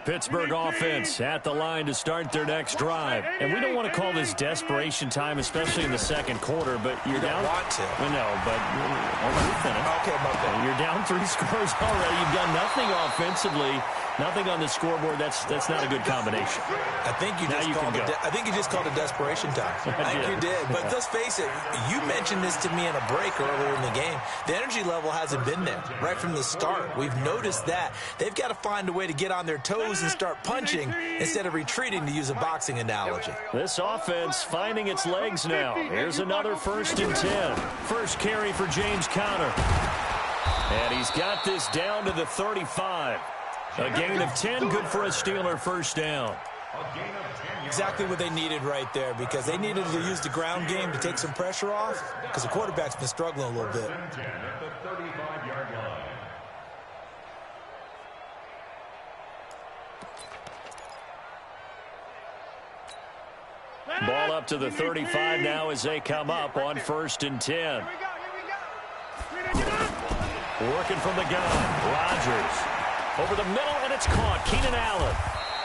Pittsburgh offense at the line to start their next drive. And we don't want to call this desperation time, especially in the second quarter, but you're down. You don't want to. No, but Okay, my bad. you're down 3 scores already. You've done nothing offensively, nothing on the scoreboard. That's not a good combination. I think you just called it desperation time. I think you did. But let's face it, you mentioned this to me in a break earlier in the game. The energy level hasn't been there right from the start. We've noticed that. They've got to find a way to get on their toes and start punching instead of retreating, to use a boxing analogy. This offense finding its legs now. Here's another 1st and 10. First carry for James Conner. And he's got this down to the 35. A gain of 10, good for a Steeler first down. Exactly what they needed right there, because they needed to use the ground game to take some pressure off, because the quarterback's been struggling a little bit. Ball up to the 35 now as they come up on 1st and 10. Working from the gun, Rodgers. Over the middle, and it's caught. Keenan Allen.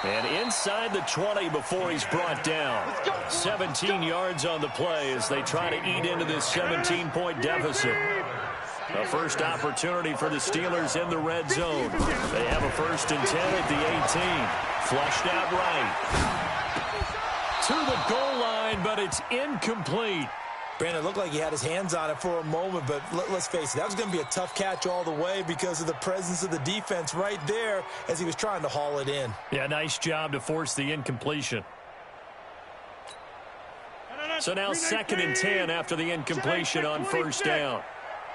And inside the 20 before he's brought down. 17 yards on the play as they try to eat into this 17-point deficit. A first opportunity for the Steelers in the red zone. They have a 1st and 10 at the 18. Flushed out right. To the goal line, but it's incomplete. Brandon, it looked like he had his hands on it for a moment, but let's face it, that was going to be a tough catch all the way because of the presence of the defense right there as he was trying to haul it in. Yeah, nice job to force the incompletion. So now 2nd and 10 after the incompletion on 1st down.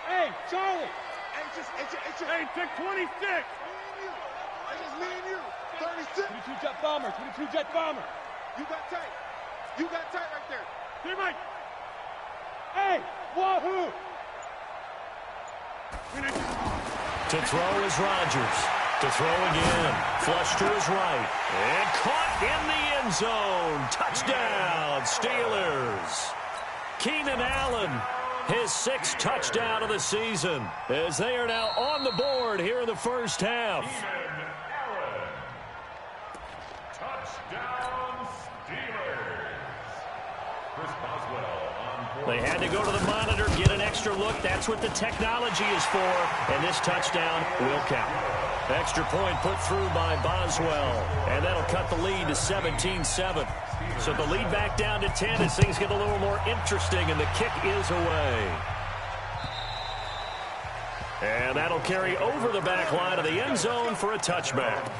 Hey, Charlie. Hey, pick 26. It's just me and you. 36. 22 jet bomber. 22 jet bomber. You got tight. You got tight right there. Hey, Mike. Hey, wahoo! To throw is Rodgers. To throw again. Flush to his right. And caught in the end zone. Touchdown, Steelers. Keenan Allen, his 6th touchdown of the season, as they are now on the board here in the first half. They had to go to the monitor, get an extra look. That's what the technology is for, and this touchdown will count. Extra point put through by Boswell, and that'll cut the lead to 17-7. So the lead back down to 10 as things get a little more interesting, and the kick is away. And that'll carry over the back line of the end zone for a touchback.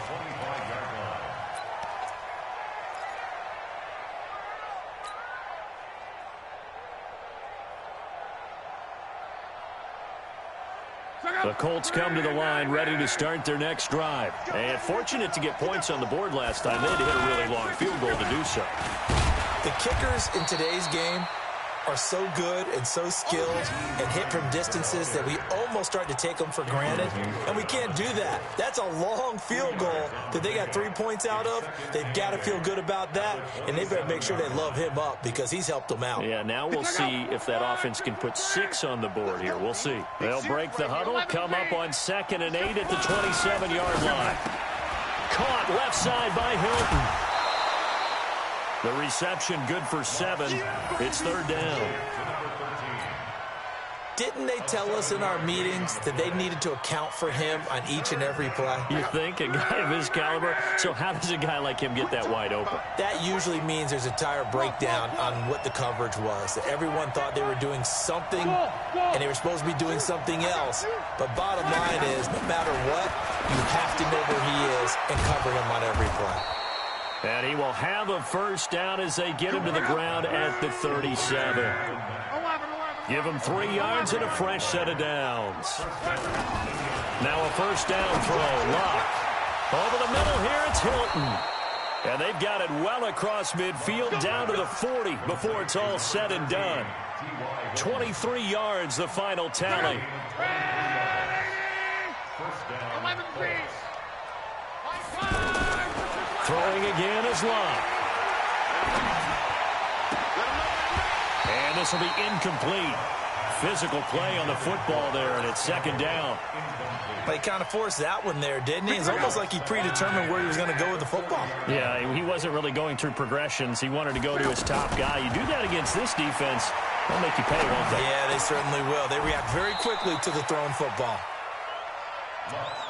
The Colts come to the line ready to start their next drive. And fortunate to get points on the board last time. They had to hit a really long field goal to do so. The kickers in today's game are so good and so skilled and hit from distances that we almost start to take them for granted. And we can't do that. That's a long field goal that they got 3 points out of. They've got to feel good about that, and they better make sure they love him up because he's helped them out. Yeah, now we'll see if that offense can put 6 on the board here. We'll see. They'll break the huddle, come up on 2nd and 8 at the 27-yard line. Caught left side by Hilton. The reception good for 7. It's 3rd down. Didn't they tell us in our meetings that they needed to account for him on each and every play? You think? A guy of his caliber? So how does a guy like him get that wide open? That usually means there's a tire breakdown on what the coverage was. That everyone thought they were doing something, and they were supposed to be doing something else. But bottom line is, no matter what, you have to know where he is and cover him on every play. And he will have a first down as they get him to the ground at the 37. Give him 3 yards and a fresh set of downs. Now a first down throw. Lock. Over the middle here, it's Hilton. And they've got it well across midfield down to the 40 before it's all said and done. 23 yards, the final tally. Throwing again is Locke. And this will be incomplete. physical play on the football there, and it's second down. But he kind of forced that one there, didn't he? It's almost like he predetermined where he was going to go with the football. Yeah, he wasn't really going through progressions. He wanted to go to his top guy. You do that against this defense, they'll make you pay, won't they? Yeah, they certainly will. They react very quickly to the thrown football.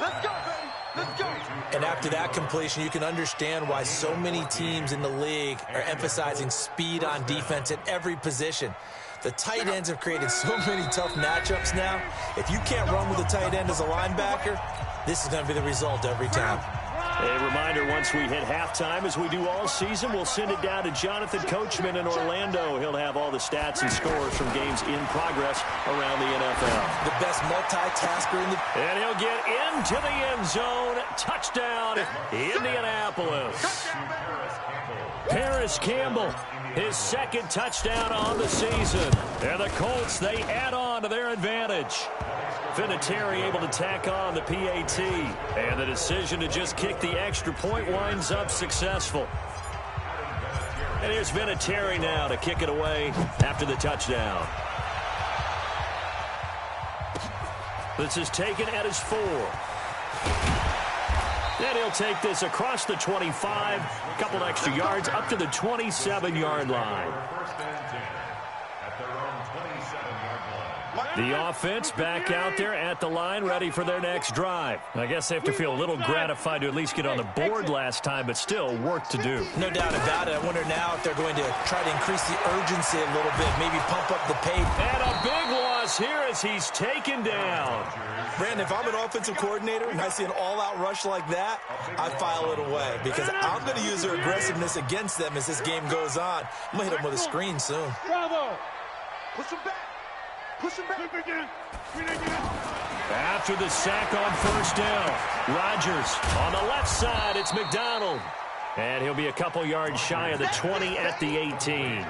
Let's go, baby. Let's go. And after that completion, you can understand why so many teams in the league are emphasizing speed on defense at every position. The tight ends have created so many tough matchups now. If you can't run with a tight end as a linebacker, this is going to be the result every time. A reminder, once we hit halftime, as we do all season, we'll send it down to Jonathan Coachman in Orlando. He'll have all the stats and scores from games in progress around the NFL. The best multitasker in the... And he'll get into the end zone. Touchdown, Indianapolis. Paris Campbell, his second touchdown on the season. And the Colts, they add on to their advantage. Vinatieri able to tack on the PAT. And the decision to just kick the extra point winds up successful. And here's Vinatieri now to kick it away after the touchdown. This is taken at his 4. And he'll take this across the 25, a couple extra yards up to the 27-yard line. The offense back out there at the line, ready for their next drive. I guess they have to feel a little gratified to at least get on the board last time, but still work to do. No doubt about it. I wonder now if they're going to try to increase the urgency a little bit, maybe pump up the pace. And a big loss here as he's taken down. Brandon, if I'm an offensive coordinator and I see an all-out rush like that, I file it away because I'm going to use their aggressiveness against them as this game goes on. I'm going to hit them with a screen soon. Bravo. Push him back. Push him back. After the sack on first down, Rodgers on the left side. It's McDonald. And he'll be a couple yards shy of the 20 at the 18.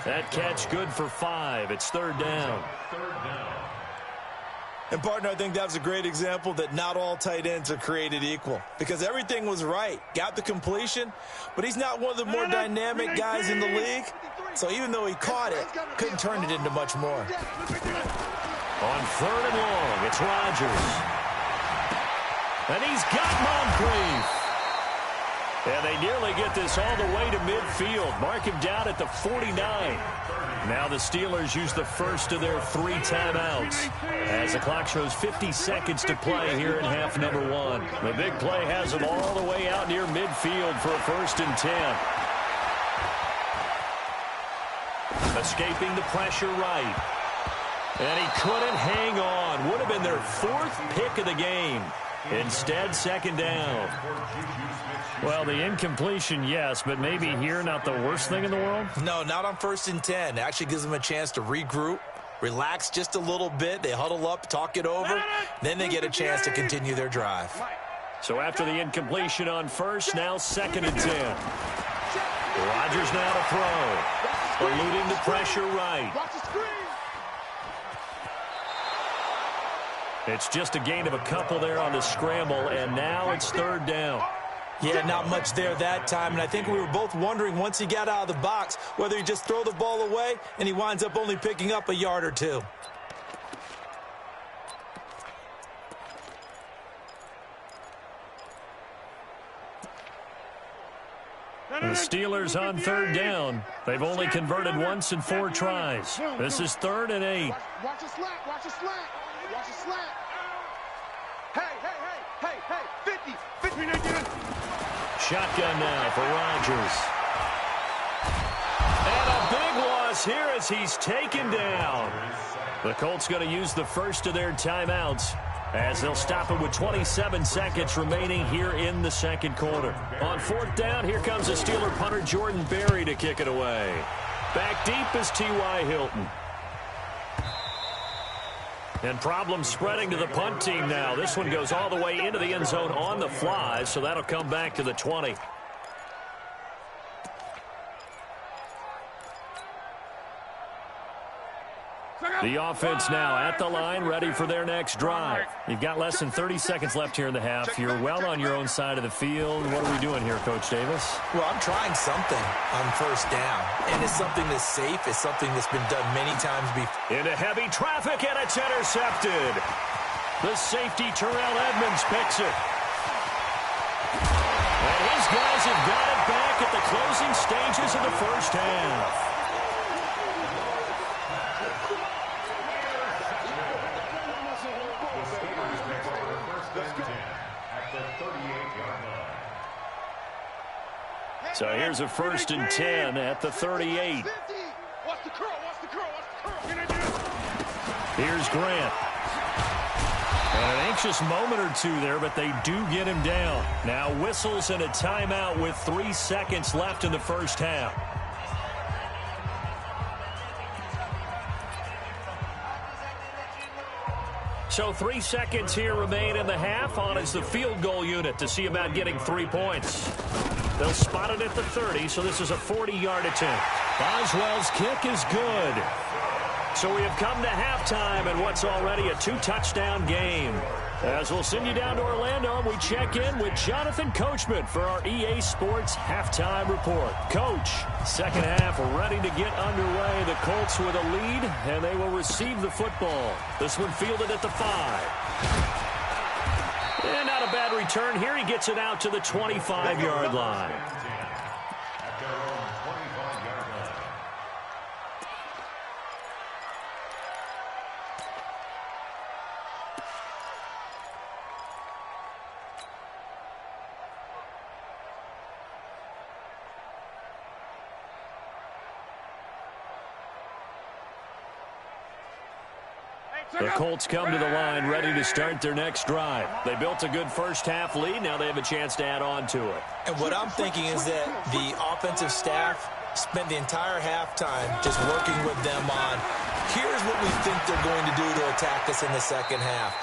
That catch good for 5. It's third down. And, partner, I think that was a great example that not all tight ends are created equal because everything was right. Got the completion, but he's not one of the more dynamic guys in the league. So even though he caught it, couldn't turn it into much more. On third and long, it's Rodgers. And he's got Moncrief. And they nearly get this all the way to midfield. Mark him down at the 49. Now the Steelers use the first of their 3 timeouts as the clock shows 50 seconds to play here in half number 1. The big play has them all the way out near midfield for a 1st and 10. Escaping the pressure right. And he couldn't hang on. Would have been their 4th pick of the game. Instead, second down. Well, the incompletion, yes, but maybe here not the worst thing in the world? No, not on 1st and 10. It actually gives them a chance to regroup, relax just a little bit. They huddle up, talk it over. Then they get a chance to continue their drive. So after the incompletion on first, now 2nd and 10. Rodgers now to throw. Eluding the pressure right. It's just a gain of a couple there on the scramble, and now it's third down. Yeah, not much there that time, and I think we were both wondering once he got out of the box whether he just throw the ball away and he winds up only picking up a yard or 2. The Steelers on third down. They've only converted once in 4 tries. This is 3rd and 8. Watch a slack, watch a slack, watch a slack. Hey, 50. Shotgun now for Rodgers. And a big loss here as he's taken down. The Colts going to use the first of their timeouts as they'll stop it with 27 seconds remaining here in the second quarter. On 4th down, here comes the Steeler punter Jordan Berry to kick it away. Back deep is T.Y. Hilton. And problems spreading to the punt team now. This one goes all the way into the end zone on the fly, so that'll come back to the 20. The offense now at the line, ready for their next drive. You've got less than 30 seconds left here in the half. You're well on your own side of the field. What are we doing here, Coach Davis? Well, I'm trying something on first down, and it's something that's safe. It's something that's been done many times before. Into heavy traffic, and it's intercepted. The safety, Terrell Edmonds, picks it. And his guys have got it back at the closing stages of the first half. So here's a 1st and 10 at the 38. Here's Grant. And an anxious moment or two there, but they do get him down. Now whistles and a timeout with 3 seconds left in the first half. So 3 seconds here remain in the half. On is the field goal unit to see about getting 3 points. They'll spot it at the 30, so this is a 40-yard attempt. Boswell's kick is good. So we have come to halftime in what's already a 2-touchdown game. As we'll send you down to Orlando, we check in with Jonathan Coachman for our EA Sports Halftime Report. Coach, second half ready to get underway. The Colts with a lead, and they will receive the football. This one fielded at the 5. And not a bad return here. He gets it out to the 25-yard line. The Colts come to the line ready to start their next drive. They built a good first half lead. Now they have a chance to add on to it. And what I'm thinking is that the offensive staff spent the entire halftime just working with them on, here's what we think they're going to do to attack us in the second half.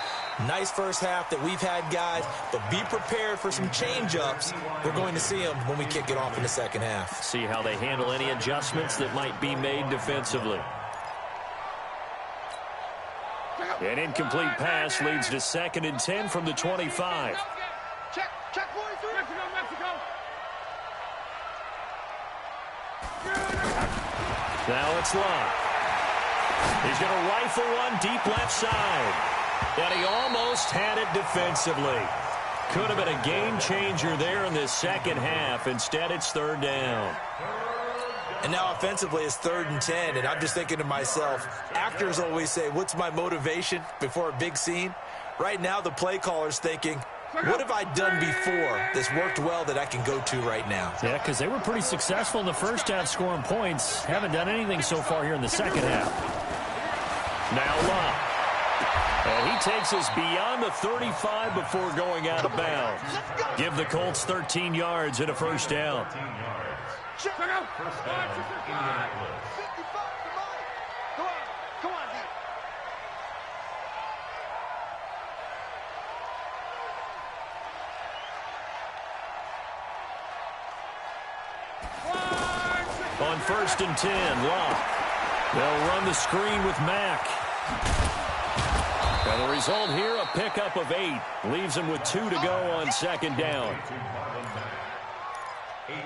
Nice first half that we've had, guys, but be prepared for some change-ups. We're going to see them when we kick it off in the second half. See how they handle any adjustments that might be made defensively. An incomplete pass leads to 2nd and 10 from the 25. Check, boys. Mexico. Now it's Locke. He's going to rifle one deep left side. And he almost had it defensively. Could have been a game changer there in this second half. Instead, it's 3rd down. And now offensively it's 3rd and 10, and I'm just thinking to myself, actors always say, what's my motivation before a big scene? Right now the play caller's thinking, what have I done before that's worked well that I can go to right now? Yeah, because they were pretty successful in the first half scoring points. Haven't done anything so far here in the second half. Now Locke. And he takes us beyond the 35 before going out of bounds. Give the Colts 13 yards and a first down. Check out. First down, Indianapolis. 55 for mine. Come on, D. On 1st and 10, Locke. They'll run the screen with Mack. And the result here, a pickup of 8. Leaves him with 2 to go on 2nd down.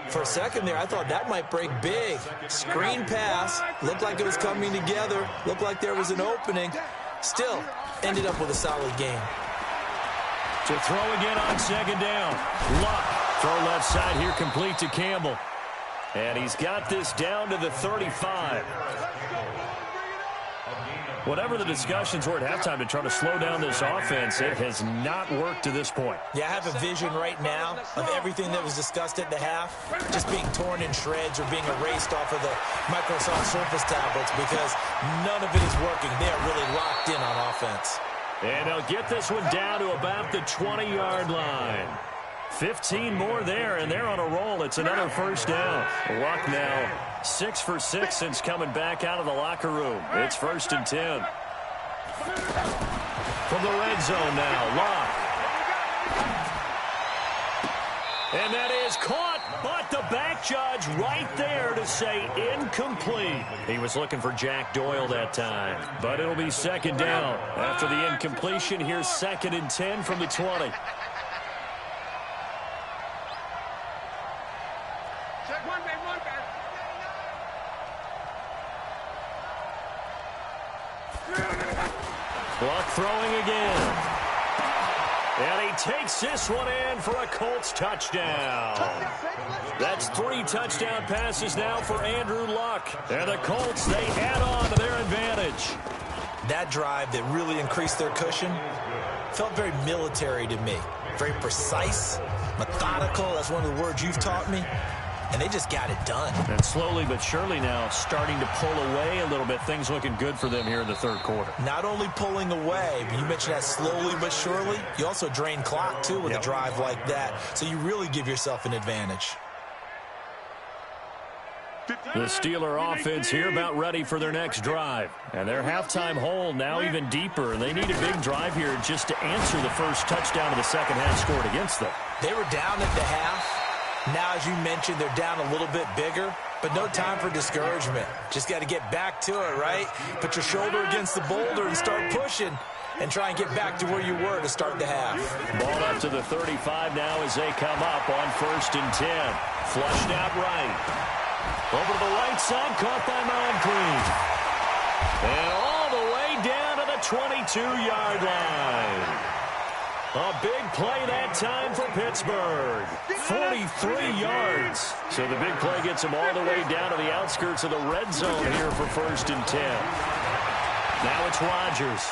For a second there, I thought that might break big. Screen pass. Looked like it was coming together. Looked like there was an opening. Still, ended up with a solid game. To throw again on 2nd down. Luck. Throw left side here, complete to Campbell. And he's got this down to the 35. Whatever the discussions were at halftime to try to slow down this offense, it has not worked to this point. Yeah, I have a vision right now of everything that was discussed at the half just being torn in shreds or being erased off of the Microsoft Surface tablets because none of it is working. They are really locked in on offense. And they'll get this one down to about the 20-yard line. 15 more there, and they're on a roll. It's another first down. Luck now 6 for 6 since coming back out of the locker room. It's 1st and 10. From the red zone now, Luck. And that is caught But the back judge right there to say incomplete. He was looking for Jack Doyle that time. But it'll be second down. After the incompletion, here's 2nd and 10 from the 20. Clock throwing again. And he takes this one in for a Colts touchdown. That's 3 touchdown passes now for Andrew Luck. And the Colts, they add on to their advantage. That drive that really increased their cushion felt very military to me. Very precise, methodical. That's one of the words you've taught me. And they just got it done. And slowly but surely now starting to pull away a little bit. Things looking good for them here in the third quarter. Not only pulling away, but you mentioned that slowly but surely. You also drain clock, too, with a drive like that. So you really give yourself an advantage. The Steeler offense here about ready for their next drive. And their halftime hole now even deeper. And they need a big drive here just to answer the first touchdown of the second half scored against them. They were down at the half. Now, as you mentioned, they're down a little bit bigger, but no time for discouragement. Just got to get back to it, right? Put your shoulder against the boulder and start pushing and try and get back to where you were to start the half. Ball up to the 35 now as they come up on 1st and 10. Flushed out right. Over to the right side, caught by Moncrief. And all the way down to the 22-yard line. A big play that time for Pittsburgh. 43 yards. So the big play gets them all the way down to the outskirts of the red zone here for 1st and 10. Now it's Rodgers.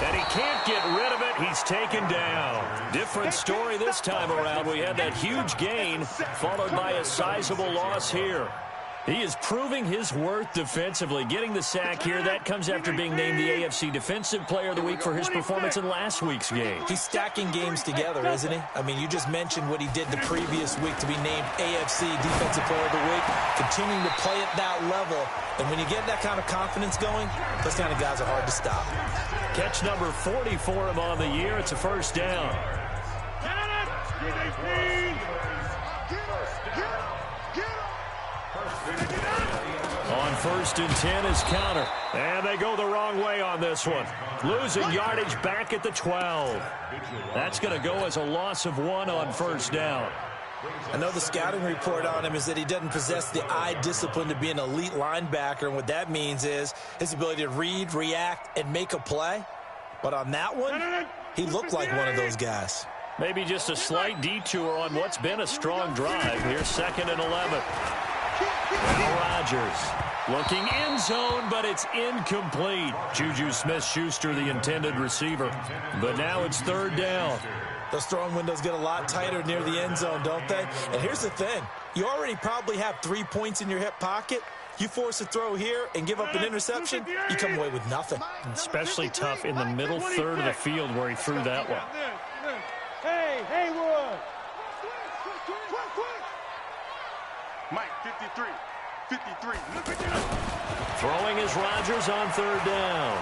And he can't get rid of it. He's taken down. Different story this time around. We had that huge gain followed by a sizable loss here. He is proving his worth defensively. Getting the sack here, that comes after being named the AFC Defensive Player of the Week for his performance in last week's game. He's stacking games together, isn't he? I mean, you just mentioned what he did the previous week to be named AFC Defensive Player of the Week. Continuing to play at that level. And when you get that kind of confidence going, those kind of guys are hard to stop. Catch number 40 for him on the year. It's a first down. On 1st and 10 is counter. And they go the wrong way on this one. Losing yardage back at the 12. That's going to go as a loss of 1 on 1st down. I know the scouting report on him is that he doesn't possess the eye discipline to be an elite linebacker. And what that means is his ability to read, react, and make a play. But on that one, he looked like one of those guys. Maybe just a slight detour on what's been a strong drive. Here's 2nd and 11. Now Rodgers looking end zone, but it's incomplete. Juju Smith-Schuster, the intended receiver. But now it's 3rd down. Those throwing windows get a lot tighter near the end zone, don't they? And here's the thing. You already probably have 3 points in your hip pocket. You force a throw here and give up an interception, you come away with nothing. Especially tough in the middle third of the field where he threw that one. Hey, Haywood. Mike, 53. 53. Throwing is Rodgers on 3rd down.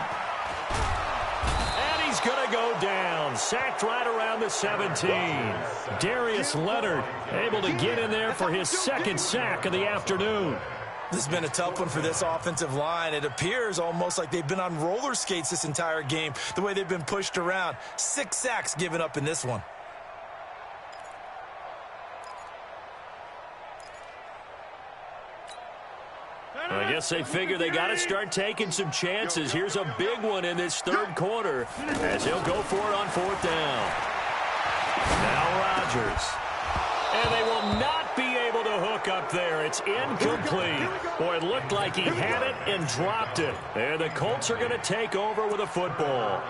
And he's going to go down. Sacked right around the 17. Darius Leonard able to get in there for his 2nd sack of the afternoon. This has been a tough one for this offensive line. It appears almost like they've been on roller skates this entire game, the way they've been pushed around. 6 sacks given up in this one. I guess they figure they got to start taking some chances. Here's a big one in this 3rd quarter as he'll go for it on 4th down. Now Rodgers. And they will not be able to hook up there. It's incomplete. Boy, it looked like he had it and dropped it. And the Colts are going to take over with a football.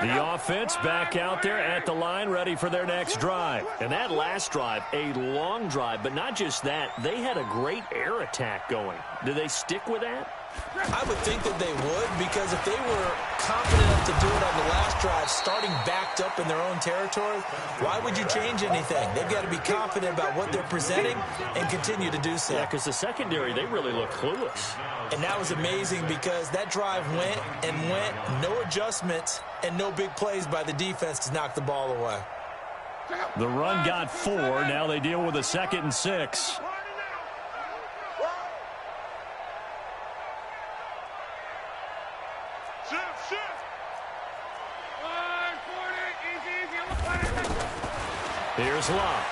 The offense back out there at the line, ready for their next drive. And that last drive, a long drive, but not just that. They had a great air attack going. Do they stick with that? I would think that they would, because if they were confident enough to do it on the last drive starting backed up in their own territory, why would you change anything? They've got to be confident about what they're presenting and continue to do so. Yeah, because the secondary, they really look clueless. And that was amazing because that drive went and went, no adjustments and no big plays by the defense to knock the ball away. The run got 4. Now they deal with a 2nd and 6. Here's Love.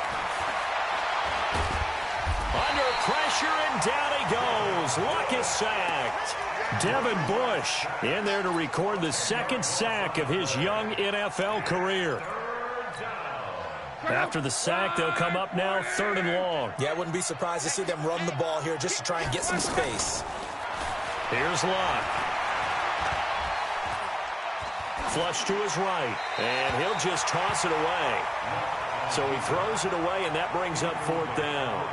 Under pressure, and down he goes. Luck is sacked. Devin Bush in there to record the 2nd sack of his young NFL career. After the sack, they'll come up now 3rd and long. Yeah, I wouldn't be surprised to see them run the ball here just to try and get some space. Here's Love. Flush to his right, and he'll just toss it away. So he throws it away, and that brings up 4th down.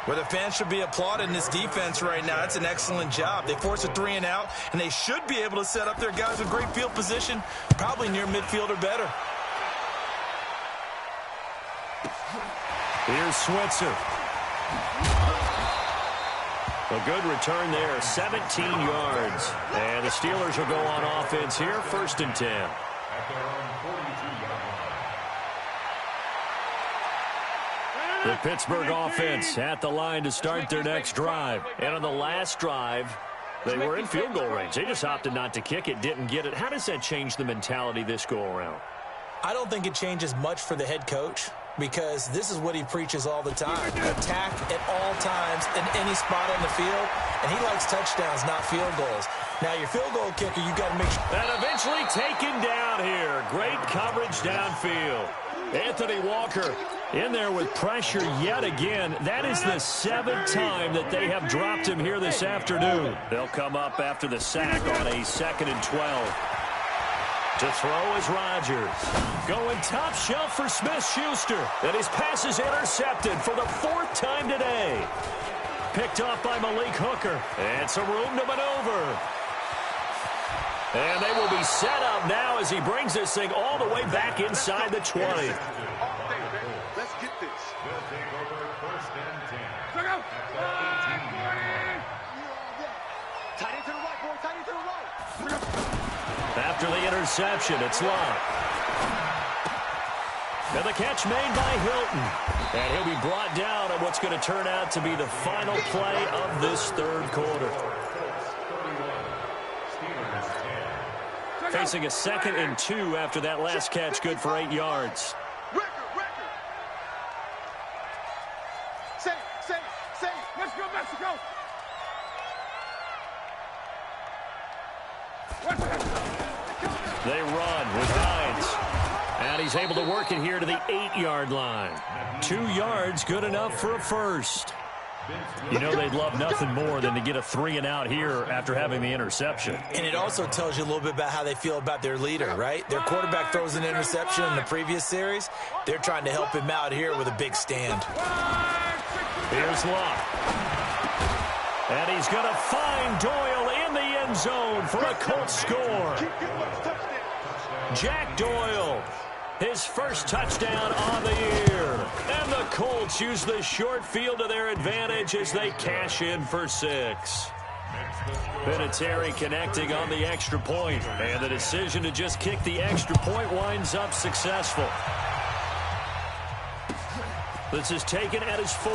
Well, the fans should be applauding this defense right now. It's an excellent job. They force a 3 and out, and they should be able to set up their guys with great field position, probably near midfield or better. Here's Switzer. A good return there, 17 yards. And the Steelers will go on offense here, 1st and 10. The Pittsburgh offense at the line to start their next drive. And on the last drive, they were in field goal range. They just opted not to kick it, didn't get it. How does that change the mentality this go-around? I don't think it changes much for the head coach because this is what he preaches all the time. Attack at all times in any spot on the field, and he likes touchdowns, not field goals. Now, your field goal kicker, you got to make sure. And eventually taken down here. Great coverage downfield. Anthony Walker in there with pressure yet again. That is the 7th time that they have dropped him here this afternoon. They'll come up after the sack on a 2nd and 12. To throw is Rodgers. Going top shelf for Smith-Schuster. And his pass is intercepted for the 4th time today. Picked off by Malik Hooker. And some room to maneuver. And they will be set up now as he brings this thing all the way back inside the 20. Let's get this. Tight end to the right, boy. Tight end to the right. After the interception, it's Love. And the catch made by Hilton. And he'll be brought down on what's going to turn out to be the final play of this 3rd quarter. Facing a 2nd and 2 after that last catch, good for 8 yards. Record. Say. Let's go, Mexico. They run with Dines. And he's able to work it here to the 8-yard line. 2 yards, good enough for a first. You know they'd love nothing more than to get a 3 and out here after having the interception. And it also tells you a little bit about how they feel about their leader, right? Their quarterback throws an interception in the previous series. They're trying to help him out here with a big stand. Here's Love. And he's going to find Doyle in the end zone for a Colts score. Jack Doyle, his first touchdown on the year. And the Colts use the short field to their advantage as they cash in for 6. Vinatieri connecting on the extra point, and the decision to just kick the extra point winds up successful. This is taken at his 4.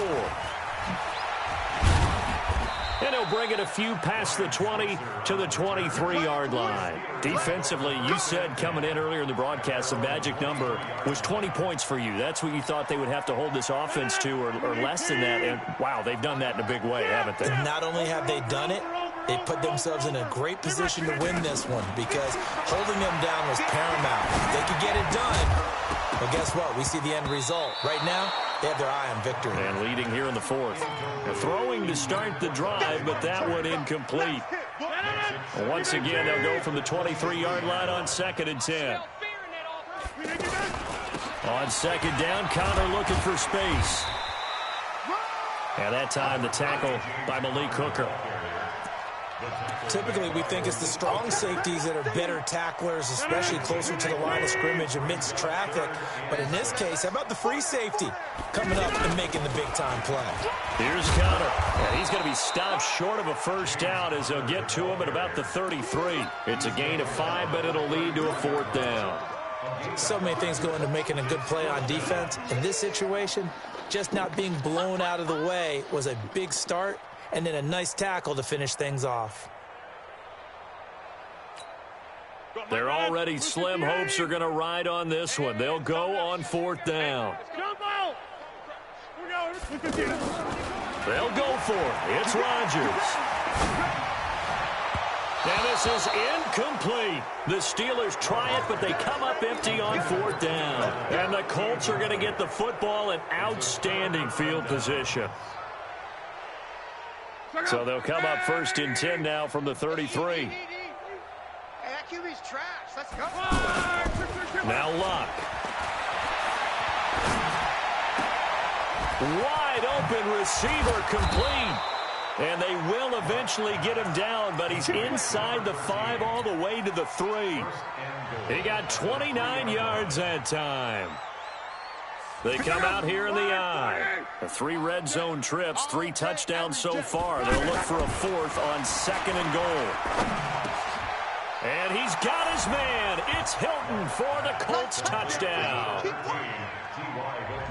And he'll bring it a few past the 20 to the 23-yard line. Defensively, you said coming in earlier in the broadcast, the magic number was 20 points for you. That's what you thought they would have to hold this offense to, or less than that. And, wow, they've done that in a big way, haven't they? And not only have they done it, they put themselves in a great position to win this one because holding them down was paramount. They could get it done. But guess what? We see the end result. Right now, they have their eye on victory. And leading here in the 4th. They're throwing to start the drive, but that one incomplete. Once again, they'll go from the 23-yard line on 2nd and 10. On 2nd down, Connor looking for space. And that time, the tackle by Malik Hooker. Typically, we think it's the strong safeties that are better tacklers, especially closer to the line of scrimmage amidst traffic. But in this case, how about the free safety coming up and making the big-time play? Here's Connor, and he's going to be stopped short of a first down as they'll get to him at about the 33. It's a gain of 5, but it'll lead to a 4th down. So many things go into making a good play on defense. In this situation, just not being blown out of the way was a big start, and then a nice tackle to finish things off. Their already slim hopes are going to ride on this one. They'll go on 4th down. They'll go for it. It's Rodgers. And this is incomplete. The Steelers try it, but they come up empty on 4th down. And the Colts are going to get the football in outstanding field position. So they'll come up 1st and 10 now from the 33. Hey, that QB's trash. Let's go. Now Luck. Wide open receiver complete. And they will eventually get him down, but he's inside the 5 all the way to the 3. He got 29 yards that time. They come out here in the eye. The 3 red zone trips, 3 touchdowns so far. They'll look for a 4th on 2nd and goal. And he's got his man. It's Hilton for the Colts touchdown.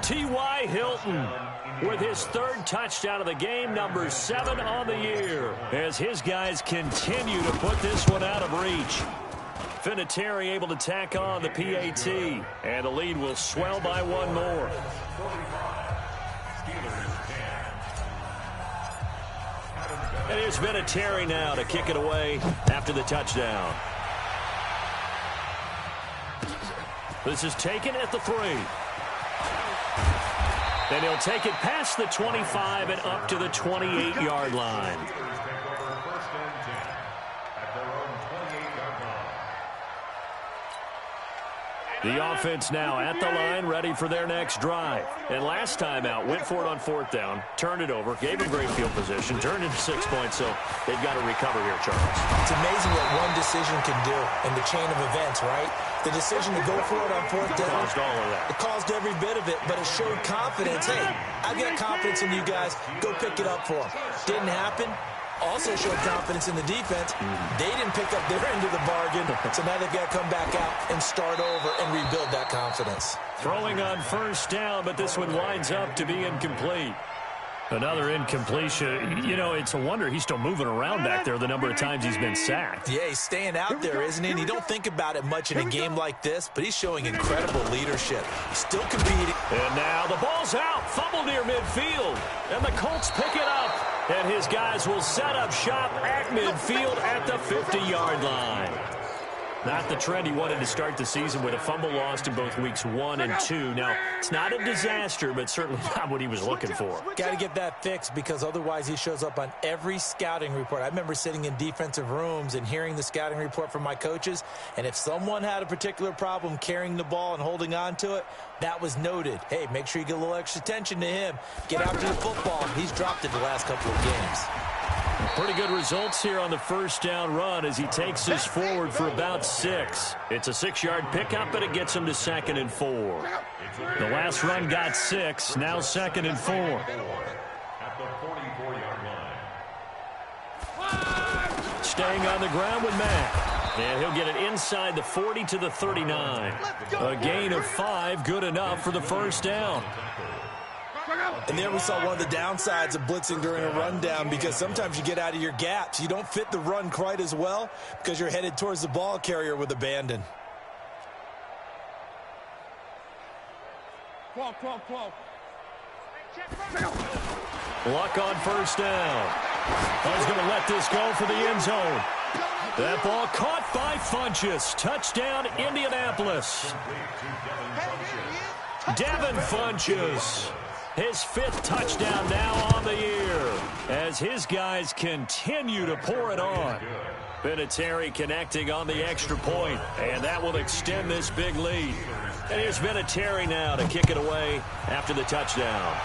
T.Y. Hilton with his 3rd touchdown of the game, number 7 on the year, as his guys continue to put this one out of reach. Vinatieri able to tack on the PAT, and the lead will swell by 1 more. And here's Vinatieri now to kick it away after the touchdown. This is taken at the 3. And he'll take it past the 25 and up to the 28-yard line. The offense now at the line, ready for their next drive. And last time out, went for it on 4th down, turned it over, gave him great field position, turned it to 6 points, so they've got to recover here, Charles. It's amazing what one decision can do in the chain of events, right? The decision to go for it on 4th down. Caused all of that. It caused every bit of it, but it showed confidence. Hey, I've got confidence in you guys. Go pick it up for them. Didn't happen. Also showed confidence in the defense. They didn't pick up their end of the bargain, so now they've got to come back out and start over and rebuild that confidence. Throwing on 1st down, but this one winds up to be incomplete. Another incompletion. You know, it's a wonder he's still moving around back there the number of times he's been sacked. Yeah, he's staying out there, isn't he? And you don't think about it much in a game like this, but he's showing incredible leadership. Still competing. And now the ball's out. Fumble near midfield. And the Colts pick it up. And his guys will set up shop at midfield at the 50-yard line. Not the trend he wanted to start the season with a fumble lost in both weeks 1 and 2. Now, it's not a disaster, but certainly not what he was looking for. Got to get that fixed because otherwise he shows up on every scouting report. I remember sitting in defensive rooms and hearing the scouting report from my coaches, and if someone had a particular problem carrying the ball and holding on to it, that was noted. Hey, make sure you get a little extra attention to him. Get after the football. He's dropped it the last couple of games. Pretty good results here on the 1st down run as he takes this forward for about 6. It's a 6-yard pickup, but it gets him to 2nd and 4. The last run got 6, now 2nd and 4. Staying on the ground with Mack. And he'll get it inside the 40 to the 39. A gain of 5, good enough for the 1st down. And there we saw one of the downsides of blitzing during a rundown, because sometimes you get out of your gaps. You don't fit the run quite as well because you're headed towards the ball carrier with abandon. Luck on 1st down. He's going to let this go for the end zone. That ball caught by Funchess. Touchdown, Indianapolis. Devin Funchess. His 5th touchdown now on the year as his guys continue to pour it on. Vinatieri connecting on the extra point, and that will extend this big lead. And here's Vinatieri now to kick it away after the touchdown.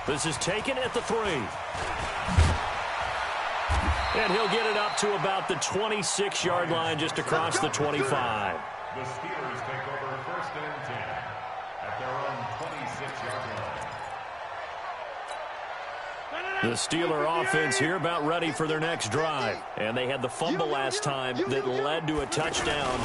This is taken at the 3. And he'll get it up to about the 26-yard line just across the 25. The Steelers take over 1st and 10 at their own 26-yard line. The Steeler offense here about ready for their next drive. And they had the fumble last time that led to a touchdown.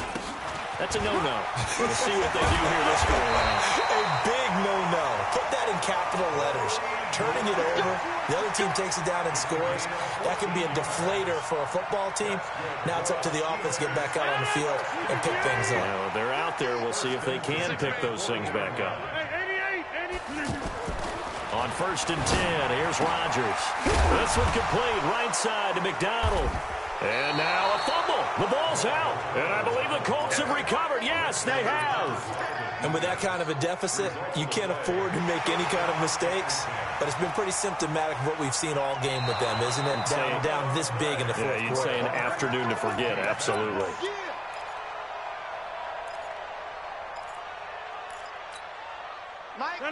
That's a no-no. We'll see what they do here this go around. A big no-no. Put that in capital letters. Turning it over, the other team takes it down and scores. That can be a deflator for a football team. Now it's up to the offense to get back out on the field and pick things up. Well, they're out there. We'll see if they can pick those things back up. On 1st and 10, here's Rodgers. This one complete, right side to McDonald. And now a fumble. The ball's out. And I believe the Colts have recovered. Yes, they have. And with that kind of a deficit, you can't afford to make any kind of mistakes. But it's been pretty symptomatic of what we've seen all game with them, isn't it? Down this big in the fourth quarter. You'd say an afternoon to forget, absolutely.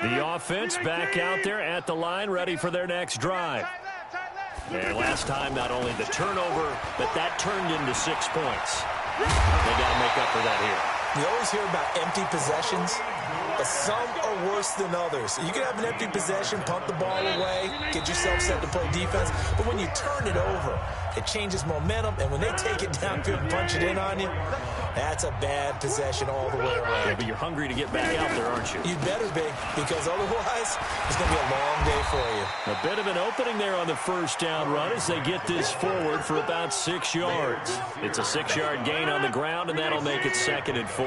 The offense back out there at the line, ready for their next drive. And last time, not only the turnover, but that turned into 6 points. They got to make up for that here. You always hear about empty possessions, but some are worse than others. You can have an empty possession, punt the ball away, get yourself set to play defense, but when you turn it over, it changes momentum, and when they take it downfield and punch it in on you, that's a bad possession all the way around. Yeah, but you're hungry to get back out there, aren't you? You better be, because otherwise, it's going to be a long day for you. A bit of an opening there on the first down run as they get this forward for about 6 yards. It's a 6-yard gain on the ground, and that'll make it 2nd and 4.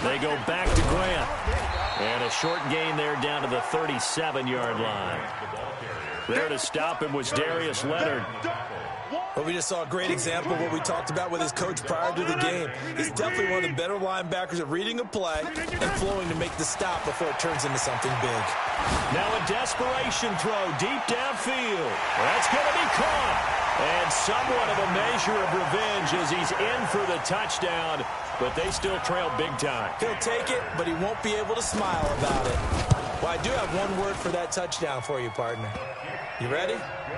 They go back to Grant. And a short gain there down to the 37-yard line. There to stop him was Darius Leonard. Well, we just saw a great example of what we talked about with his coach prior to the game. He's definitely one of the better linebackers at reading a play and flowing to make the stop before it turns into something big. Now a desperation throw deep downfield. That's going to be caught. And somewhat of a measure of revenge as he's in for the touchdown, but they still trail big time. He'll take it, but he won't be able to smile about it. Well, I do have one word for that touchdown for you, partner. You ready?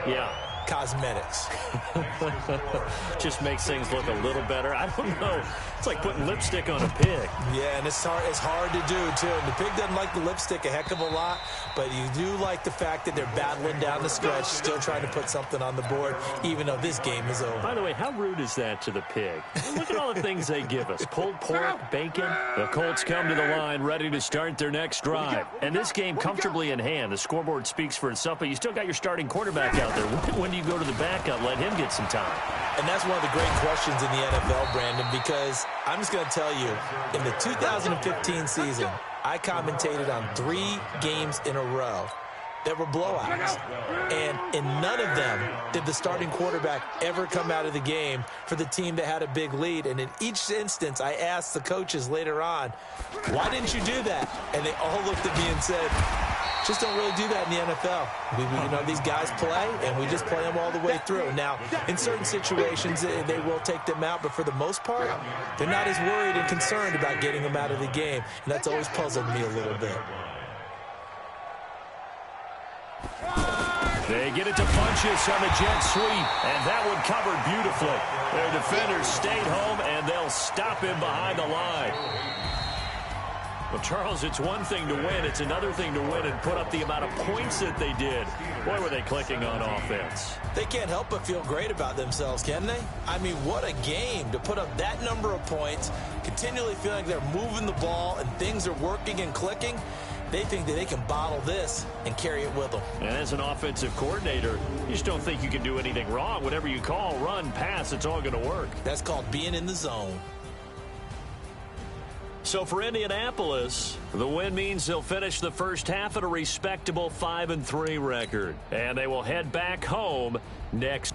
Yeah. Cosmetics. Just makes things look a little better. I don't know. It's like putting lipstick on a pig. Yeah, and it's hard to do, too. And the pig doesn't like the lipstick a heck of a lot, but you do like the fact that they're battling down the stretch, still trying to put something on the board, even though this game is over. By the way, how rude is that to the pig? Look at all the things they give us. Pulled pork, bacon. The Colts come to the line, ready to start their next drive. And this game comfortably in hand. The scoreboard speaks for itself, but you still got your starting quarterback out there. When do you go to the backup? Let him get some time. And that's one of the great questions in the NFL, Brandon, because I'm just going to tell you, in the 2015 season, I commentated on 3 games in a row that were blowouts. And in none of them did the starting quarterback ever come out of the game for the team that had a big lead. And in each instance, I asked the coaches later on, why didn't you do that? And they all looked at me and said, just don't really do that in the NFL. You know, these guys play, and we just play them all the way through. Now, in certain situations, they will take them out, but for the most part, they're not as worried and concerned about getting them out of the game, and that's always puzzled me a little bit. They get it to Funchess on the jet sweep, and that one covered beautifully. Their defenders stayed home, and they'll stop him behind the line. Well, Charles, it's one thing to win. It's another thing to win and put up the amount of points that they did. Boy, were they clicking on offense. They can't help but feel great about themselves, can they? I mean, what a game to put up that number of points, continually feeling they're moving the ball and things are working and clicking. They think that they can bottle this and carry it with them. And as an offensive coordinator, you just don't think you can do anything wrong. Whatever you call, run, pass, it's all going to work. That's called being in the zone. So for Indianapolis, the win means they'll finish the first half at a respectable 5-3 record. And they will head back home next